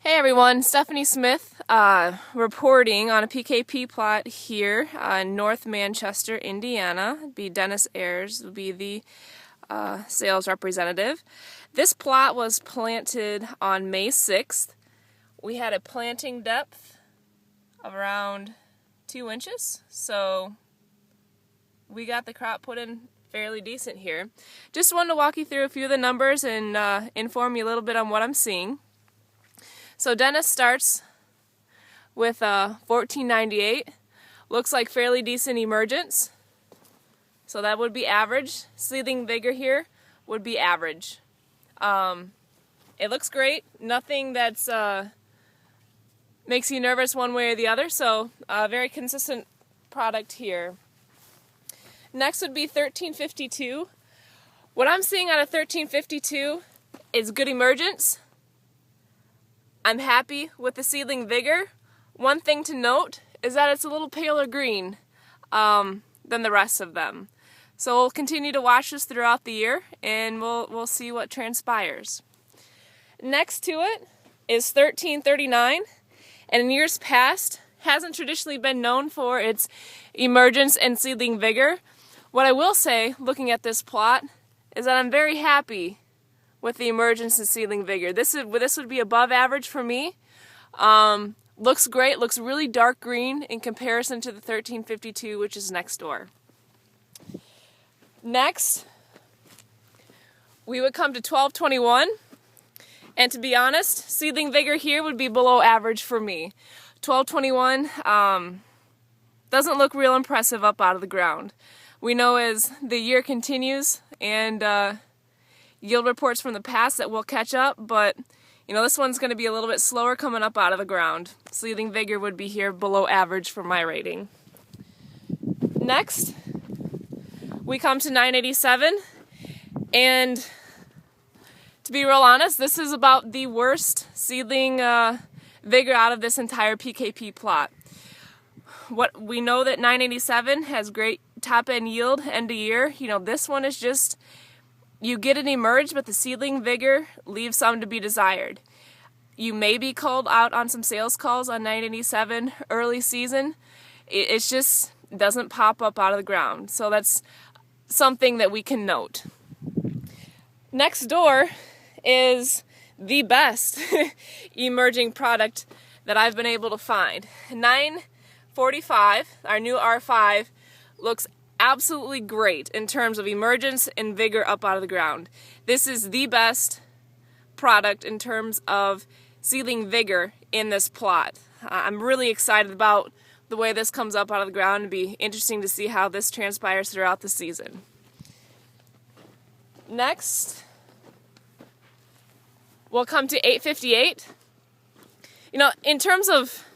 Hey everyone, Stephanie Smith reporting on a PKP plot here in North Manchester, Indiana. It'd be Dennis Ayers would be the sales representative. This plot was planted on May 6th. We had a planting depth of around 2 inches, so we got the crop put in fairly decent here. Just wanted to walk you through a few of the numbers and inform you a little bit on what I'm seeing. So Dennis starts with 1498. Looks like fairly decent emergence. So that would be average. Seedling vigor here would be average. It looks great. Nothing that's makes you nervous one way or the other. So very consistent product here. Next would be 1352. What I'm seeing out of 1352 is good emergence. I'm happy with the seedling vigor. One thing to note is that it's a little paler green than the rest of them. So we'll continue to watch this throughout the year and we'll see what transpires. Next to it is 1339, and in years past hasn't traditionally been known for its emergence and seedling vigor. What I will say, looking at this plot, is that I'm very happy with the emergence and seedling vigor. This would be above average for me. Looks great, looks really dark green in comparison to the 1352, which is next door. Next, we would come to 1221, and to be honest, seedling vigor here would be below average for me. 1221 doesn't look real impressive up out of the ground. We know as the year continues and yield reports from the past that will catch up, but this one's going to be a little bit slower coming up out of the ground. Seedling vigor would be here below average for my rating. Next, we come to 987, and to be real honest, this is about the worst seedling vigor out of this entire PKP plot. What we know that 987 has great top end yield end of year. This one is just, you get it emerge, but the seedling vigor leaves some to be desired. You may be called out on some sales calls on 987 early season. It's just doesn't pop up out of the ground. So that's something that we can note. Next door is the best emerging product that I've been able to find. 945, our new R5, looks absolutely great in terms of emergence and vigor up out of the ground. This is the best product in terms of seedling vigor in this plot. I'm really excited about the way this comes up out of the ground. It'd be interesting to see how this transpires throughout the season. Next, we'll come to 858. In terms of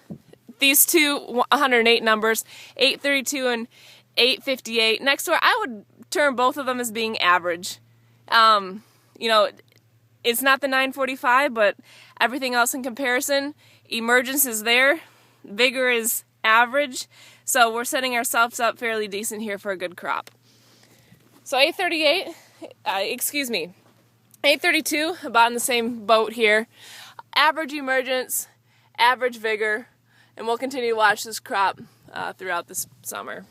these two 108 numbers, 832 and 858, next door, I would term both of them as being average. It's not the 945, but everything else in comparison, emergence is there, vigor is average, so we're setting ourselves up fairly decent here for a good crop. So 832, about in the same boat here. Average emergence, average vigor, and we'll continue to watch this crop throughout this summer.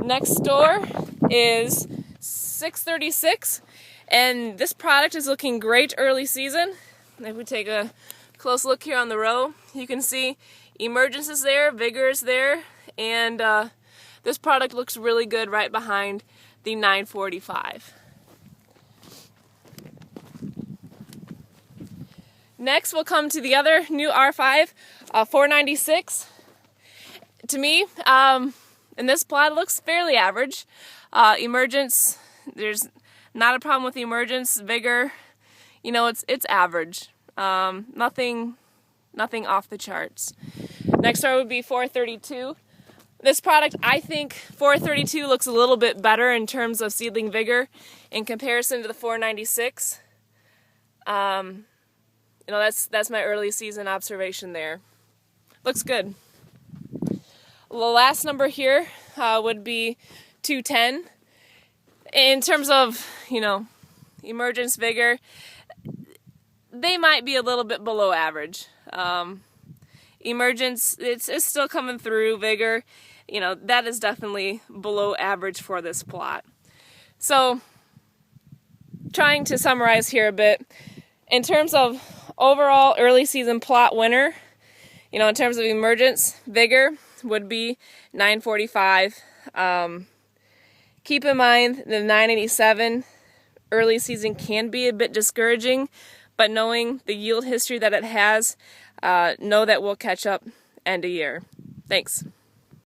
Next door is 636, and this product is looking great early season. If we take a close look here on the row, you can see emergence is there, vigor is there, and this product looks really good right behind the 945. Next, we'll come to the other new R5, 496. To me, in this plot, it looks fairly average. Emergence, there's not a problem with the emergence. Vigor, it's average. Nothing off the charts. Next one would be 432. This product, I think 432 looks a little bit better in terms of seedling vigor in comparison to the 496. That's my early season observation there. Looks good. The last number here would be 210. In terms of, emergence vigor, they might be a little bit below average. Emergence, it's still coming through. Vigor, that is definitely below average for this plot. So, trying to summarize here a bit, in terms of overall early season plot winner, in terms of emergence, Vigor would be 945. Keep in mind the 987 early season can be a bit discouraging, but knowing the yield history that it has, know that we'll catch up end of year. Thanks.